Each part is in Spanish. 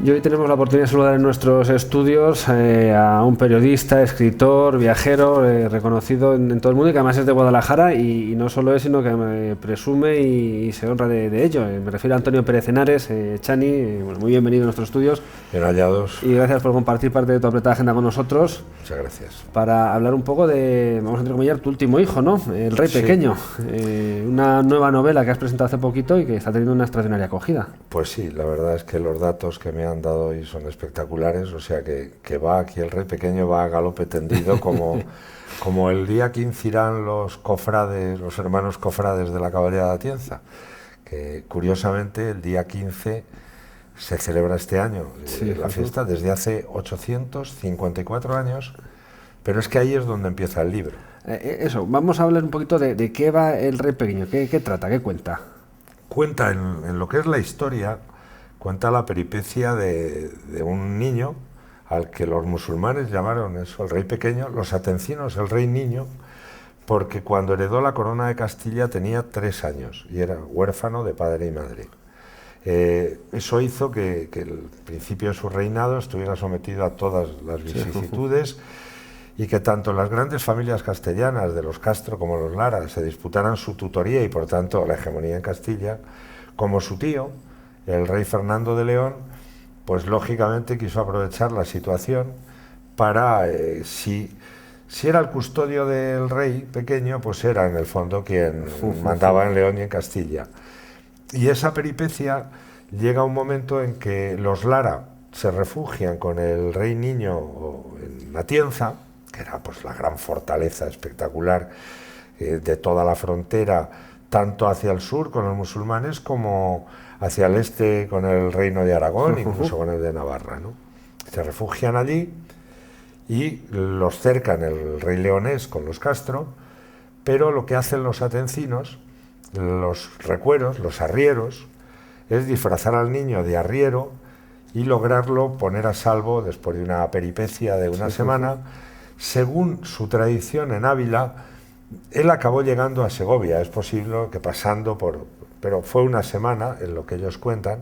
Y hoy tenemos la oportunidad de saludar en nuestros estudios a un periodista, escritor, viajero, reconocido en todo el mundo, y que además es de Guadalajara, y no solo es, sino que presume y se honra de ello. Me refiero a Antonio Pérez Henares. Chani, bueno, muy bienvenido a nuestros estudios. Bien hallados. Y gracias por compartir parte de tu apretada agenda con nosotros. Muchas gracias. Para hablar un poco de, vamos a entrecomillar, tu último hijo, ¿no? El Rey Pequeño. Una nueva novela que has presentado hace poquito y que está teniendo una extraordinaria acogida. Pues sí, la verdad es que los datos que me han dado hoy son espectaculares, o sea que va aquí el Rey Pequeño, va a galope tendido como el día 15 irán los cofrades, los hermanos cofrades de la Caballería de Atienza, que curiosamente el día 15 se celebra este año la fiesta desde hace 854 años, pero es que ahí es donde empieza el libro. Eso, vamos a hablar un poquito de qué va el Rey Pequeño, qué trata, qué cuenta. Cuenta en lo que es la historia, cuenta la peripecia de un niño al que los musulmanes llamaron eso, el Rey Pequeño, los atencinos el Rey Niño, porque cuando heredó la corona de Castilla tenía 3 años y era huérfano de padre y madre. Eso hizo que el principio de su reinado estuviera sometido a todas las vicisitudes y que tanto las grandes familias castellanas de los Castro como los Lara se disputaran su tutoría y por tanto la hegemonía en Castilla, como su tío, el rey Fernando de León, pues lógicamente quiso aprovechar la situación para, si era el custodio del Rey Pequeño, pues era en el fondo quien mandaba en León y en Castilla. Y esa peripecia llega a un momento en que los Lara se refugian con el Rey Niño en Atienza, que era pues la gran fortaleza espectacular de toda la frontera, tanto hacia el sur con los musulmanes como hacia el este con el reino de Aragón, incluso con el de Navarra, ¿no? Se refugian allí y los cercan el rey leonés con los Castro, pero lo que hacen los atencinos, los recueros, los arrieros, es disfrazar al niño de arriero y lograrlo poner a salvo después de una peripecia de una semana. Según su tradición en Ávila, él acabó llegando a Segovia, es posible que pasando pero fue una semana, en lo que ellos cuentan,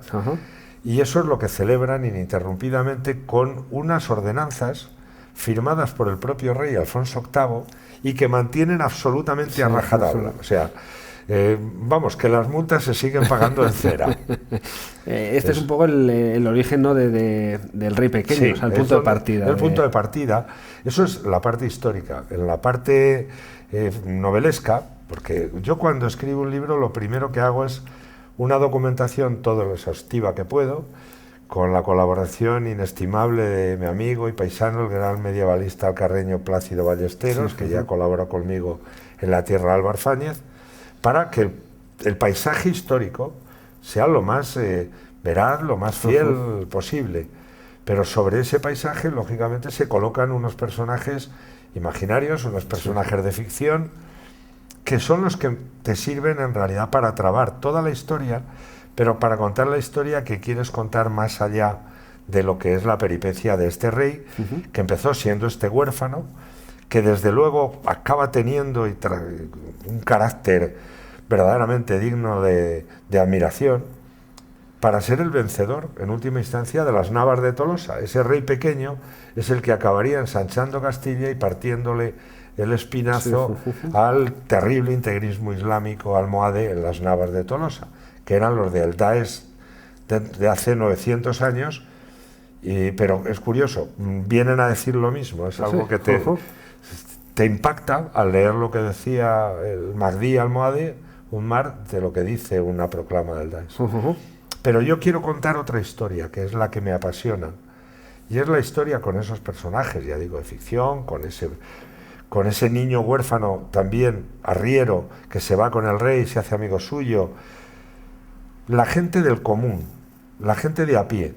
y eso es lo que celebran ininterrumpidamente con unas ordenanzas firmadas por el propio rey Alfonso VIII y que mantienen absolutamente a rajatabla. O sea, vamos, que las multas se siguen pagando en cera. Este es un poco el origen, ¿no?, del Rey Pequeño, sí, o sea, el punto de partida. El punto de partida, eso es la parte histórica. En la parte novelesca, porque yo cuando escribo un libro lo primero que hago es una documentación todo lo exhaustiva que puedo, con la colaboración inestimable de mi amigo y paisano, el gran medievalista alcarreño Plácido Ballesteros, que ya colaboró conmigo en La Tierra de Álvar Fáñez, para que el paisaje histórico sea lo más veraz, lo más fiel posible. Pero sobre ese paisaje, lógicamente, se colocan unos personajes imaginarios, unos personajes de ficción, que son los que te sirven en realidad para trabar toda la historia, pero para contar la historia que quieres contar más allá de lo que es la peripecia de este rey, que empezó siendo este huérfano, que desde luego acaba teniendo un carácter verdaderamente digno de admiración, para ser el vencedor, en última instancia, de las Navas de Tolosa. Ese Rey Pequeño es el que acabaría ensanchando Castilla y partiéndole el espinazo al terrible integrismo islámico almohade en las Navas de Tolosa, que eran los del Daesh de hace 900 años, pero es curioso, vienen a decir lo mismo, es algo que te impacta al leer lo que decía el Mahdi almohade, un mar de lo que dice una proclama del Daesh. Pero yo quiero contar otra historia, que es la que me apasiona, y es la historia con esos personajes, ya digo, de ficción, con ese niño huérfano también, arriero, que se va con el rey y se hace amigo suyo, la gente del común, la gente de a pie,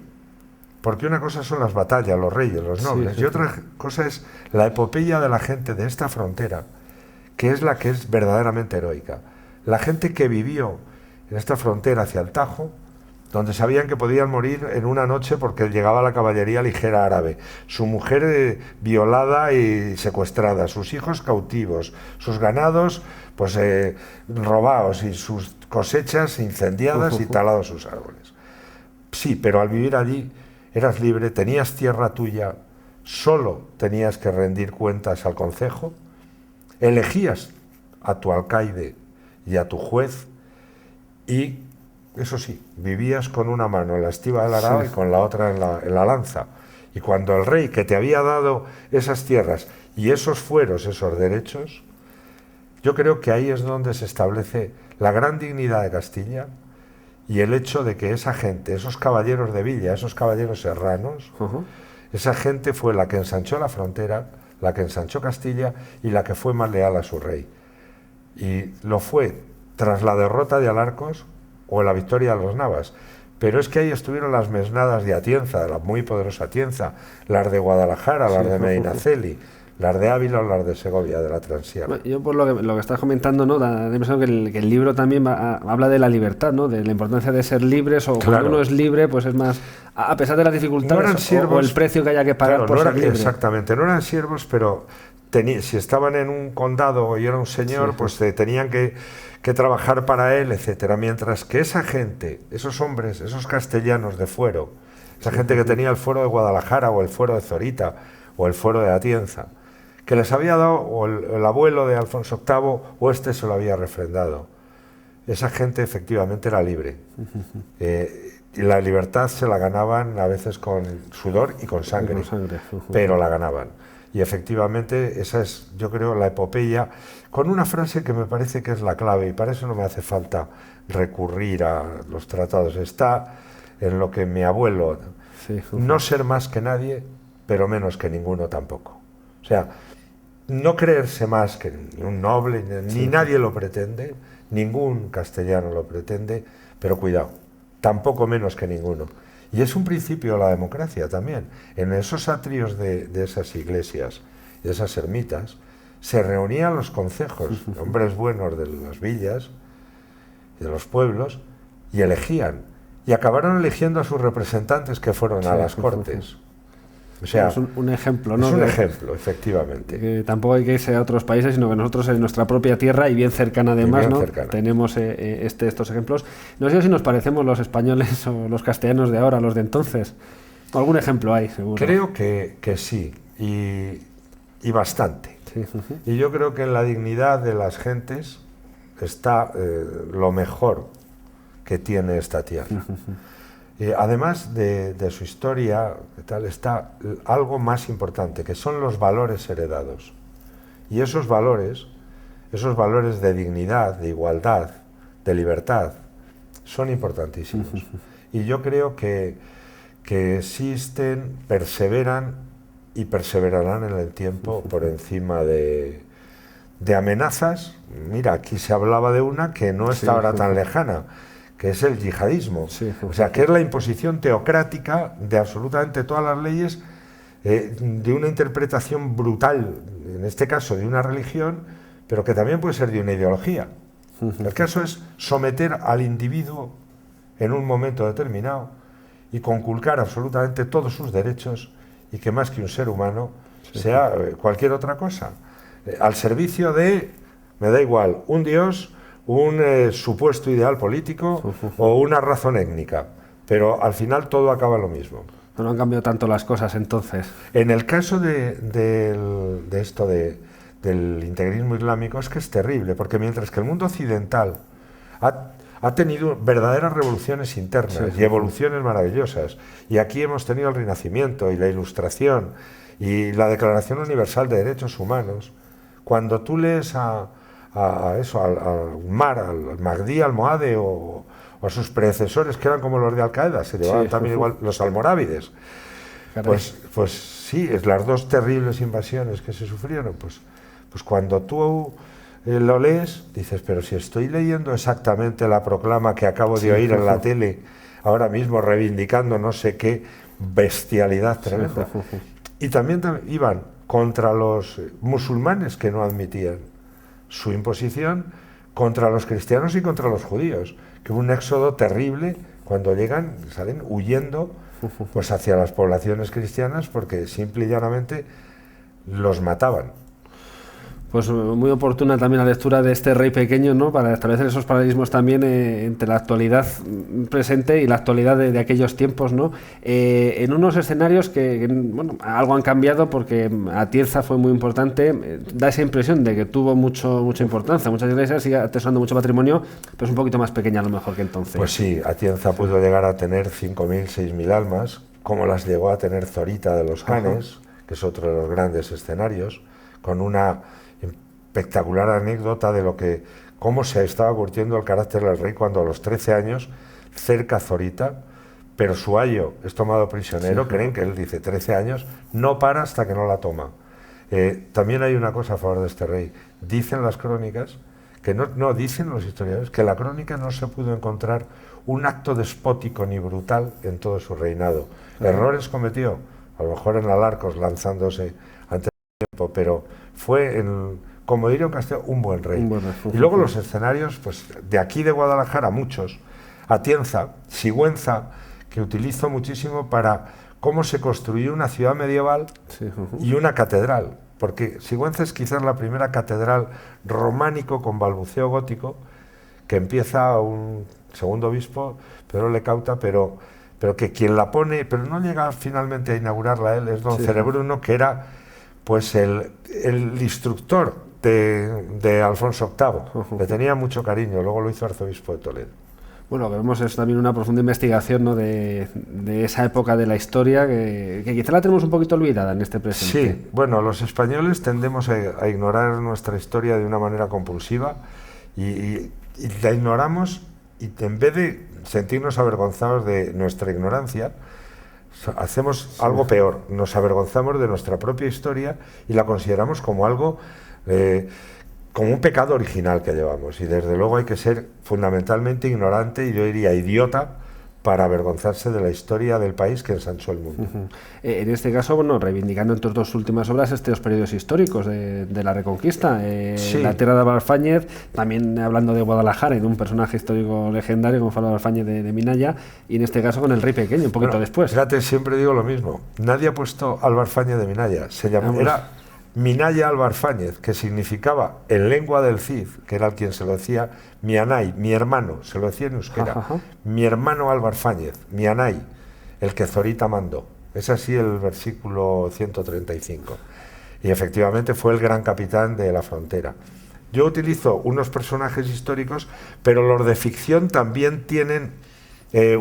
porque una cosa son las batallas, los reyes, los nobles, y otra cosa es la epopeya de la gente de esta frontera, que es la que es verdaderamente heroica. La gente que vivió en esta frontera hacia el Tajo, donde sabían que podían morir en una noche porque llegaba la caballería ligera árabe, su mujer violada y secuestrada, sus hijos cautivos, sus ganados pues robados y sus cosechas incendiadas y talados sus árboles. Sí, pero al vivir allí eras libre, tenías tierra tuya, solo tenías que rendir cuentas al concejo, elegías a tu alcaide y a tu juez y, eso sí, vivías con una mano en la estiba del arado y con la otra en la lanza. Y cuando el rey que te había dado esas tierras y esos fueros, esos derechos, yo creo que ahí es donde se establece la gran dignidad de Castilla y el hecho de que esa gente, esos caballeros de villa, esos caballeros serranos, esa gente fue la que ensanchó la frontera, la que ensanchó Castilla y la que fue más leal a su rey. Y lo fue tras la derrota de Alarcos o la victoria de los Navas. Pero es que ahí estuvieron las mesnadas de Atienza, la muy poderosa Atienza, las de Guadalajara, las de Medinaceli, las de Ávila o las de Segovia, de la Transierra. Yo por lo que estás comentando, ¿no? Da la impresión que el libro también habla de la libertad, ¿no? De la importancia de ser libres, o cuando uno es libre, pues es más, a pesar de las dificultades o el precio que haya que pagar por ser libre. Exactamente, no eran siervos, pero si estaban en un condado y era un señor, pues tenían que trabajar para él, etcétera. Mientras que esa gente, esos hombres, esos castellanos de fuero, esa gente que tenía el fuero de Guadalajara o el fuero de Zorita o el fuero de Atienza, que les había dado o el abuelo de Alfonso VIII o este se lo había refrendado. Esa gente efectivamente era libre. Y la libertad se la ganaban a veces con sudor y con sangre. Pero la ganaban. Y efectivamente esa es, yo creo, la epopeya, con una frase que me parece que es la clave, y para eso no me hace falta recurrir a los tratados. Está en lo que mi abuelo, no ser más que nadie, pero menos que ninguno tampoco. O sea, no creerse más que ni un noble, ni nadie lo pretende, ningún castellano lo pretende, pero cuidado, tampoco menos que ninguno. Y es un principio de la democracia también. En esos atrios de esas iglesias, de esas ermitas, se reunían los concejos, hombres buenos de las villas, de los pueblos, y elegían. Y acabaron eligiendo a sus representantes que fueron a las cortes. O sea, es un ejemplo, ¿no? Es un ejemplo, efectivamente. Que tampoco hay que irse a otros países, sino que nosotros en nuestra propia tierra y bien cercana además, ¿no? Tenemos estos ejemplos. No sé si nos parecemos los españoles o los castellanos de ahora, los de entonces. Algún ejemplo hay, seguro. Creo que sí, y bastante. Y yo creo que en la dignidad de las gentes está lo mejor que tiene esta tierra. Además de su historia, está algo más importante, que son los valores heredados. Y esos valores de dignidad, de igualdad, de libertad, son importantísimos. Y yo creo que existen, perseveran y perseverarán en el tiempo por encima de amenazas. Mira, aquí se hablaba de una que no está ahora tan lejana, que es el yihadismo, o sea, que es la imposición teocrática de absolutamente todas las leyes, de una interpretación brutal, en este caso de una religión, pero que también puede ser de una ideología. El caso es someter al individuo en un momento determinado y conculcar absolutamente todos sus derechos y que más que un ser humano sea cualquier otra cosa, al servicio de, me da igual, un dios, un supuesto ideal político o una razón étnica, pero al final todo acaba lo mismo. No han cambiado tanto las cosas entonces. En el caso de esto del integrismo islámico es que es terrible, porque mientras que el mundo occidental ha tenido verdaderas revoluciones internas y evoluciones maravillosas, y aquí hemos tenido el Renacimiento y la Ilustración y la Declaración Universal de Derechos Humanos, cuando tú lees al Mahdi Almohade o a sus predecesores, que eran como los de Al-Qaeda, se llevaban también igual los almorávides. Pues sí, es las dos terribles invasiones que se sufrieron. Pues cuando tú lo lees, dices, pero si estoy leyendo exactamente la proclama que acabo de oír en la tele, ahora mismo reivindicando no sé qué bestialidad tremenda. Y también iban contra los musulmanes que no admitían su imposición, contra los cristianos y contra los judíos, que hubo un éxodo terrible cuando salen huyendo pues hacia las poblaciones cristianas porque simple y llanamente los mataban. Pues muy oportuna también la lectura de este Rey Pequeño, ¿no? Para establecer esos paralelismos también entre la actualidad presente y la actualidad de aquellos tiempos, ¿no? En unos escenarios que, bueno, algo han cambiado porque Atienza fue muy importante, da esa impresión de que tuvo mucha importancia, muchas iglesias, sigue atesorando mucho patrimonio, pero es un poquito más pequeña a lo mejor que entonces. Pues sí, Atienza pudo llegar a tener 5.000, 6.000 almas, como las llegó a tener Zorita de los Canes, que es otro de los grandes escenarios, con una espectacular anécdota de cómo se estaba curtiendo el carácter del rey cuando a los 13 años cerca Zorita, pero su ayo es tomado prisionero. Sí. Creen que él dice 13 años, no para hasta que no la toma. También hay una cosa a favor de este rey. Dicen las crónicas, que no dicen los historiadores, que la crónica no se pudo encontrar un acto despótico ni brutal en todo su reinado. Errores cometió, a lo mejor en Alarcos lanzándose ante el tiempo, pero fue como diría un castellano, un buen rey. Y luego los escenarios, pues de aquí de Guadalajara, muchos. Atienza, Sigüenza, que utilizo muchísimo para cómo se construyó una ciudad medieval y una catedral. Porque Sigüenza es quizás la primera catedral románico con balbuceo gótico, que empieza un segundo obispo, Pedro Lecauta, pero que quien la pone, pero no llega finalmente a inaugurarla él, es don Cerebruno, que era pues el instructor de Alfonso VIII, le tenía mucho cariño, luego lo hizo arzobispo de Toledo. Bueno, vemos es también una profunda investigación, ¿no? de esa época de la historia que quizá la tenemos un poquito olvidada en este presente. Sí, bueno, los españoles tendemos a ignorar nuestra historia de una manera compulsiva y la ignoramos, y en vez de sentirnos avergonzados de nuestra ignorancia, hacemos algo peor, nos avergonzamos de nuestra propia historia y la consideramos como algo, como un pecado original que llevamos, y desde luego hay que ser fundamentalmente ignorante, y yo diría idiota, para avergonzarse de la historia del país que ensanchó el mundo. En este caso, bueno, reivindicando en tus dos últimas obras estos periodos históricos de la Reconquista, la tierra de Álvar Fáñez, también hablando de Guadalajara y de un personaje histórico legendario como fue Álvar Fáñez de Minaya, y en este caso con el Rey Pequeño, un poquito después. Fíjate, siempre digo lo mismo, nadie ha puesto Álvar Fáñez de Minaya, era Minaya Álvar Fáñez, que significaba en lengua del Cid, que era el quien se lo decía, mi anay, mi hermano, se lo decía en euskera, mi hermano Álvar Fáñez, mi anay, el que Zorita mandó. Es así el versículo 135. Y efectivamente fue el gran capitán de la frontera. Yo utilizo unos personajes históricos, pero los de ficción también tienen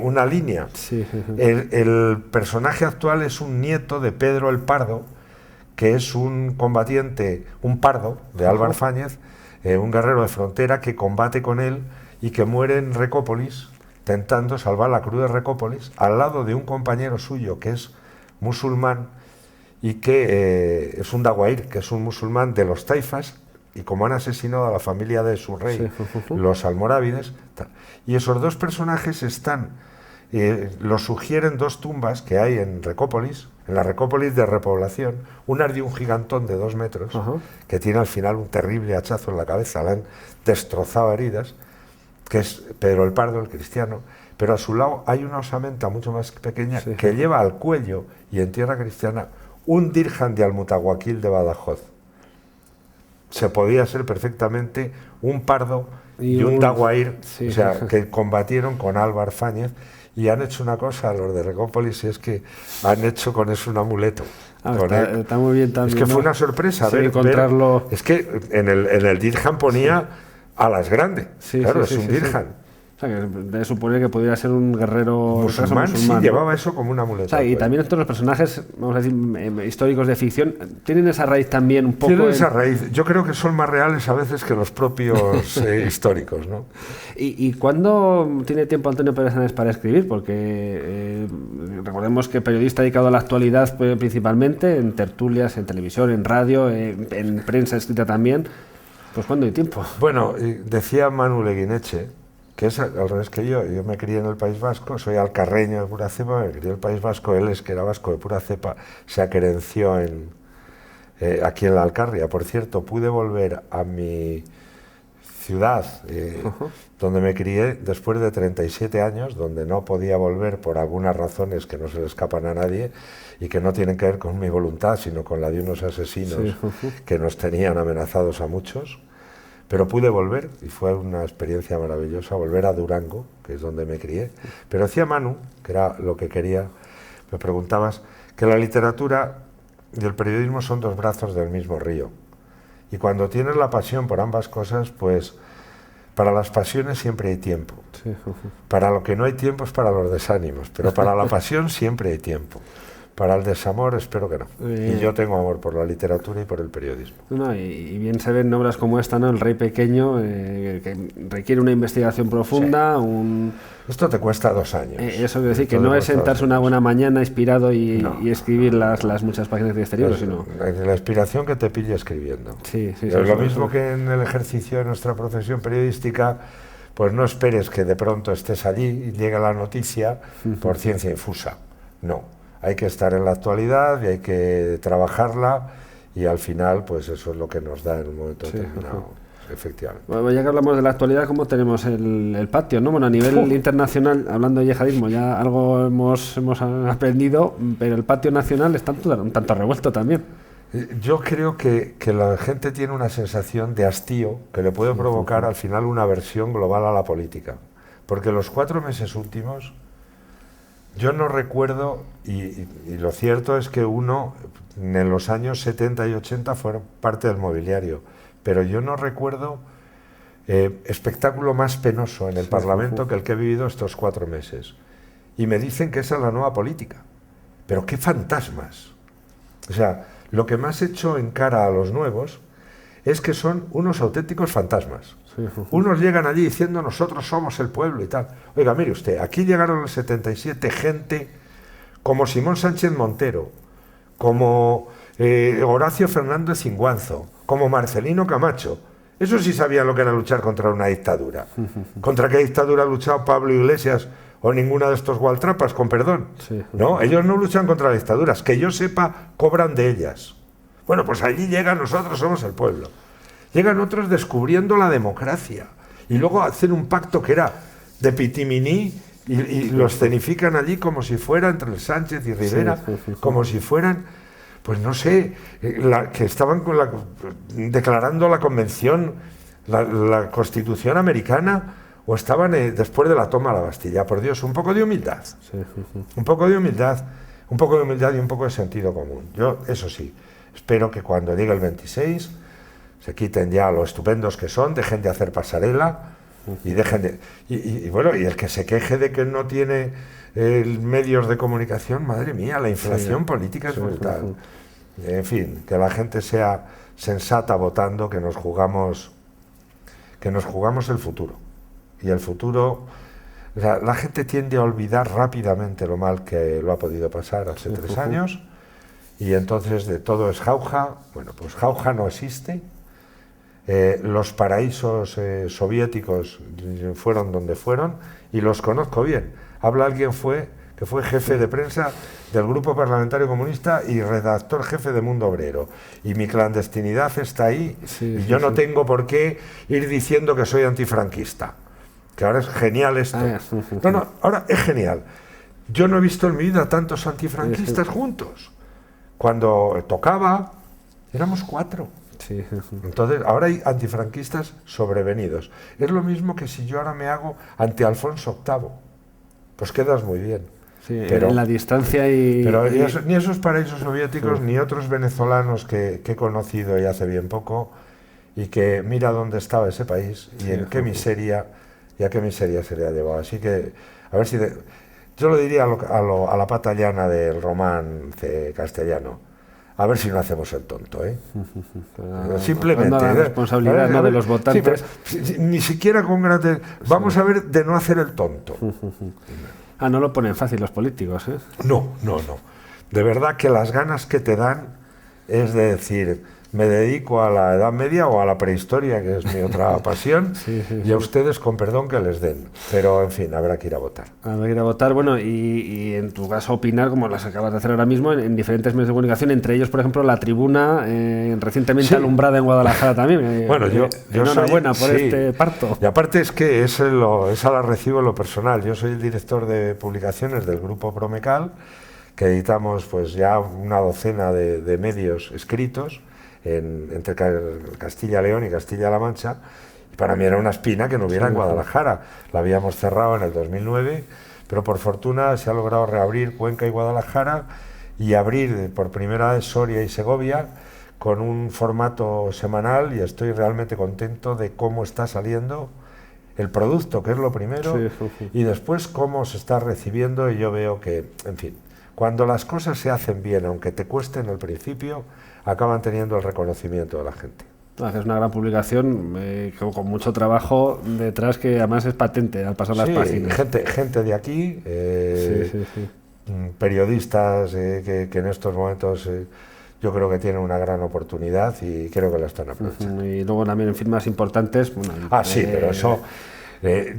una línea. El personaje actual es un nieto de Pedro el Pardo, que es un combatiente, un pardo de Álvar Fáñez, un guerrero de frontera que combate con él y que muere en Recópolis, intentando salvar la cruz de Recópolis, al lado de un compañero suyo que es musulmán y que es un daguair, que es un musulmán de los taifas, y como han asesinado a la familia de su rey, los almorávides, y esos dos personajes están, lo sugieren dos tumbas que hay en Recópolis, en la Recópolis de repoblación, una de un gigantón de 2 metros, que tiene al final un terrible hachazo en la cabeza, le han destrozado heridas, que es Pedro el Pardo, el cristiano, pero a su lado hay una osamenta mucho más pequeña que lleva al cuello, y en tierra cristiana, un dirham de Almutaguaquil de Badajoz. Se podía ser perfectamente un pardo y un daguair, o sea, que combatieron con Álvar Fáñez, y han hecho una cosa los de Recópolis, y es que han hecho con eso un amuleto. Está muy bien también. Es que fue una sorpresa encontrarlo. Es que en el dirham ponía alas grandes, claro, es un dirham. O sea, que debe suponer que podría ser un guerrero musulmán, sí, ¿no? Llevaba eso como un amuleto. O sea, y también estos los personajes, vamos a decir, históricos de ficción, tienen esa raíz también un poco... Tienen esa raíz. Yo creo que son más reales a veces que los propios históricos, ¿no? ¿Y cuándo tiene tiempo Antonio Pérez Anes para escribir? Porque recordemos que periodista dedicado a la actualidad principalmente, en tertulias, en televisión, en radio, en prensa escrita también. Pues ¿cuándo hay tiempo? Bueno, decía Manu Leguineche, que es al revés que yo me crié en el País Vasco, soy alcarreño de pura cepa, me crié en el País Vasco, él es que era vasco de pura cepa, se acerenció aquí en la Alcarria. Por cierto, pude volver a mi ciudad donde me crié después de 37 años, donde no podía volver por algunas razones que no se le escapan a nadie y que no tienen que ver con mi voluntad, sino con la de unos asesinos que nos tenían amenazados a muchos. Pero pude volver y fue una experiencia maravillosa, volver a Durango, que es donde me crié. Pero decía Manu, que era lo que quería, me preguntabas, que la literatura y el periodismo son dos brazos del mismo río. Y cuando tienes la pasión por ambas cosas, pues para las pasiones siempre hay tiempo. Para lo que no hay tiempo es para los desánimos, pero para la pasión siempre hay tiempo. Para el desamor espero que no. Y yo tengo amor por la literatura y por el periodismo. No, y bien se ven obras como esta, ¿no? El Rey Pequeño, que requiere una investigación profunda. Sí. Esto te cuesta 2 años. Eso quiere decir que no es sentarse una buena mañana inspirado y escribir las muchas páginas de este libro, sino... La inspiración que te pille escribiendo. Lo mismo que en el ejercicio de nuestra profesión periodística, pues no esperes que de pronto estés allí y llegue la noticia por ciencia infusa. No. Hay que estar en la actualidad y hay que trabajarla y al final pues eso es lo que nos da en un momento determinado, efectivamente. Bueno, ya que hablamos de la actualidad, ¿cómo tenemos el patio, ¿no? Bueno, a nivel internacional, hablando de yihadismo, ya algo hemos aprendido, pero el patio nacional está un tanto revuelto también. Yo creo que la gente tiene una sensación de hastío que le puede provocar al final una aversión global a la política, porque los 4 meses últimos... Yo no recuerdo, y lo cierto es que uno, en los años 70 y 80 fueron parte del mobiliario, pero yo no recuerdo espectáculo más penoso en el Parlamento que el que he vivido estos 4 meses. Y me dicen que esa es la nueva política. Pero qué fantasmas. O sea, lo que más echo en cara a los nuevos es que son unos auténticos fantasmas. Unos llegan allí diciendo nosotros somos el pueblo y tal. Oiga, mire usted, aquí llegaron en el 77 gente como Simón Sánchez Montero, como Horacio Fernández Cinguanzo, como Marcelino Camacho. Eso sí sabían lo que era luchar contra una dictadura. ¿Contra qué dictadura ha luchado Pablo Iglesias o ninguna de estos gualtrapas, con perdón? No, ellos no luchan contra las dictaduras. Que yo sepa, cobran de ellas. Bueno, pues allí llegan nosotros somos el pueblo. Llegan otros descubriendo la democracia y luego hacen un pacto que era de pitiminí y lo escenifican allí como si fuera entre el Sánchez y Rivera, como si fueran, pues no sé, que estaban declarando la convención, la Constitución americana, o estaban después de la toma de la Bastilla. Por Dios, un poco de humildad, un poco de humildad y un poco de sentido común. Yo, eso sí, espero que cuando llegue el 26... se quiten ya lo estupendos que son, dejen de hacer pasarela y dejen de... Y bueno, y el que se queje de que no tiene medios de comunicación, madre mía, la inflación política es brutal. En fin, que la gente sea sensata votando, que nos jugamos el futuro. Y el futuro... O sea, la gente tiende a olvidar rápidamente lo mal que lo ha podido pasar hace 3 años y entonces de todo es jauja. Bueno, pues jauja no existe. Los paraísos soviéticos fueron donde fueron y los conozco bien. Habla alguien que fue jefe de prensa del Grupo Parlamentario Comunista y redactor jefe de Mundo Obrero. Y mi clandestinidad está ahí y yo no tengo por qué ir diciendo que soy antifranquista. Que ahora es genial esto. No, ahora es genial. Yo no he visto en mi vida tantos antifranquistas juntos. Cuando tocaba, éramos 4. Entonces, ahora hay antifranquistas sobrevenidos. Es lo mismo que si yo ahora me hago anti-Alfonso VIII. Pues quedas muy bien. Pero en la distancia Pero ni esos paraísos soviéticos, ni otros venezolanos que he conocido y hace bien poco, y que mira dónde estaba ese país y en qué miseria, y a qué miseria se le ha llevado. Así que, a ver si... yo lo diría a la pata llana del romance castellano. A ver si no hacemos el tonto, ¿eh? Simplemente. La responsabilidad no de los votantes. Sí, pero, ni siquiera con grandes... Vamos a ver de no hacer el tonto. No lo ponen fácil los políticos, ¿eh? No. De verdad que las ganas que te dan es de decir, me dedico a la Edad Media o a la prehistoria, que es mi otra pasión, y a ustedes, con perdón, que les den. Pero, en fin, habrá que ir a votar. Habrá que ir a votar, bueno, y en tu caso opinar, como las acabas de hacer ahora mismo, en diferentes medios de comunicación, entre ellos, por ejemplo, La Tribuna, recientemente alumbrada en Guadalajara también. Bueno, yo enhorabuena por este parto. Y aparte es que esa la recibo en lo personal. Yo soy el director de publicaciones del Grupo Promecal, que editamos pues ya una docena de medios escritos entre Castilla y León y Castilla-La Mancha, y para mí era una espina que no hubiera en Guadalajara. La habíamos cerrado en el 2009, pero por fortuna se ha logrado reabrir Cuenca y Guadalajara y abrir por primera vez Soria y Segovia con un formato semanal, y estoy realmente contento de cómo está saliendo el producto, que es lo primero, y después cómo se está recibiendo, y yo veo que, en fin, cuando las cosas se hacen bien, aunque te cuesten al principio, acaban teniendo el reconocimiento de la gente. Es una gran publicación con mucho trabajo detrás, que además es patente al pasar las páginas. Gente de aquí, periodistas que en estos momentos yo creo que tienen una gran oportunidad y creo que la están aprovechando. Y luego también en firmas importantes. Bueno, pero eso...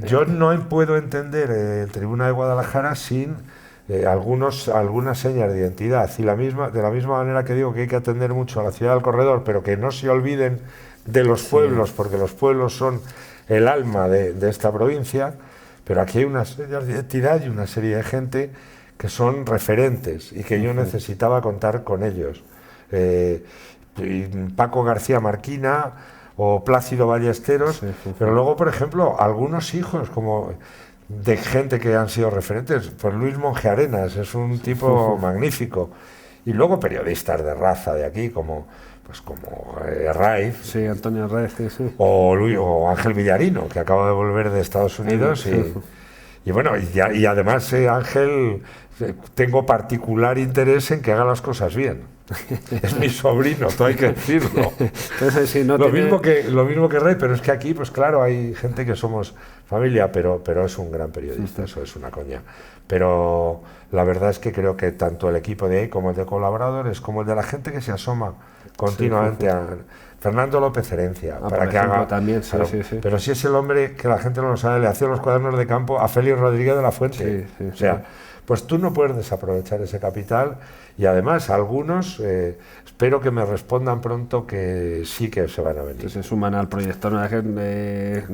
yo no puedo entender el Tribuna de Guadalajara sin algunas señas de identidad, y de la misma manera que digo que hay que atender mucho a la ciudad del corredor, pero que no se olviden de los pueblos, porque los pueblos son el alma de esta provincia, pero aquí hay unas señas de identidad y una serie de gente que son referentes y que yo necesitaba contar con ellos. Paco García Marquina o Plácido Ballesteros, pero luego, por ejemplo, algunos hijos como de gente que han sido referentes, pues Luis Monge Arenas es un tipo magnífico, y luego periodistas de raza de aquí como Raiz, Antonio Raiz, o Ángel Villarino, que acaba de volver de Estados Unidos, y bueno, y además Ángel, tengo particular interés en que haga las cosas bien. Es mi sobrino, todo hay que decirlo. Entonces, lo mismo que Rey, pero es que aquí, pues claro, hay gente que somos familia, pero es un gran periodista, eso es una coña. Pero la verdad es que creo que tanto el equipo de ahí, como el de colaboradores, como el de la gente que se asoma continuamente a Fernando López Herencia, para que haga también, pero si es el hombre que la gente no lo sabe, le hacía los cuadernos de campo a Félix Rodríguez de la Fuente, o sea, pues tú no puedes desaprovechar ese capital. Y además algunos espero que me respondan pronto que sí que se van a venir. Se suman al proyecto, ¿no?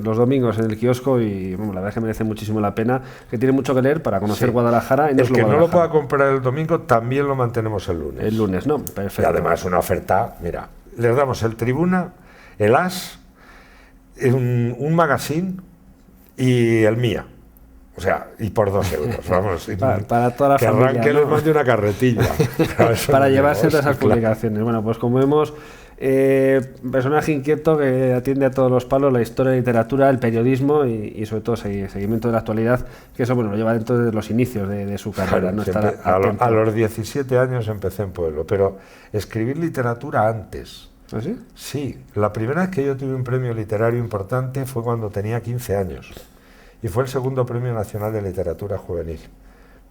Los domingos en el kiosco, y bueno, la verdad es que merece muchísimo la pena, que tiene mucho que leer para conocer Guadalajara. El que no lo pueda comprar el domingo también lo mantenemos el lunes. El lunes, ¿no? Perfecto. Y además una oferta, mira, les damos el Tribuna, el As, un magazine y el Mía. O sea, y por 2 euros, vamos. Para toda la que familia. Arranque les mande una carretilla. Para llevarse todas esas publicaciones. Bueno, pues como vemos, personaje inquieto que atiende a todos los palos, la historia, la literatura, el periodismo y sobre todo seguimiento de la actualidad, que eso lo lleva dentro de los inicios de su carrera. ¿No? A los 17 años empecé en Pueblo, pero escribir literatura antes. ¿Ah, sí? Sí, la primera vez que yo tuve un premio literario importante fue cuando tenía 15 años. Y fue el segundo Premio Nacional de Literatura Juvenil,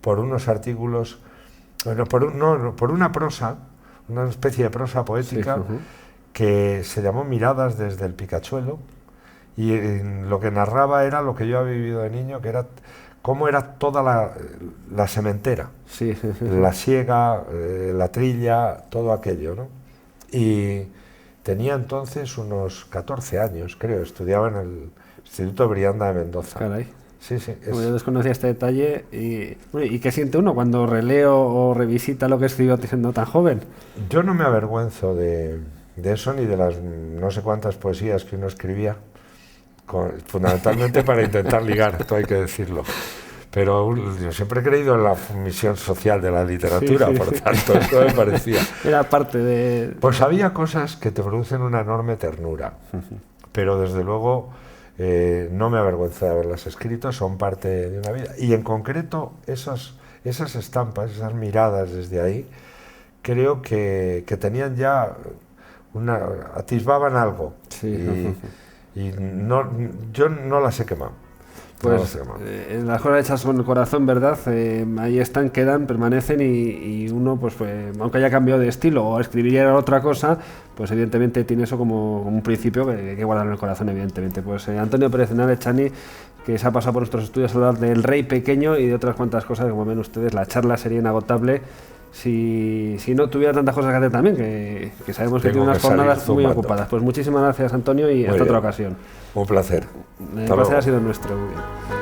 por unos artículos, por una prosa, una especie de prosa poética, que se llamó Miradas desde el Picachuelo, y lo que narraba era lo que yo había vivido de niño, que era cómo era toda la sementera, la siega, la trilla, todo aquello, ¿no? Y tenía entonces unos 14 años, creo, estudiaba en el Instituto Brianda de Mendoza. Caray. Sí. Yo desconocía este detalle. ¿Y qué siente uno cuando releo o revisita lo que escribió siendo tan joven? Yo no me avergüenzo de eso, ni de las no sé cuántas poesías que uno escribía, fundamentalmente para intentar ligar, esto hay que decirlo. Pero yo siempre he creído en la misión social de la literatura, por tanto, esto me parecía. Era parte de... Pues había cosas que te producen una enorme ternura, pero desde luego... no me avergüenza de haberlas escrito, son parte de una vida. Y en concreto, esas estampas, esas miradas desde ahí, creo que tenían ya atisbaban algo. Y yo no las he quemado. Pues las cosas hechas con el corazón, ¿verdad? Ahí están, quedan, permanecen y uno, pues aunque haya cambiado de estilo o escribiría otra cosa, pues evidentemente tiene eso como un principio que hay que guardar en el corazón, evidentemente. Pues Antonio Pérez Henares, Chani, que se ha pasado por nuestros estudios a hablar del Rey Pequeño y de otras cuantas cosas, como ven ustedes, la charla sería inagotable si no tuviera tantas cosas que hacer también, que sabemos que tiene unas jornadas muy ocupadas. Pues muchísimas gracias, Antonio, y hasta otra ocasión. Un placer. El placer ha sido nuestro. Muy bien.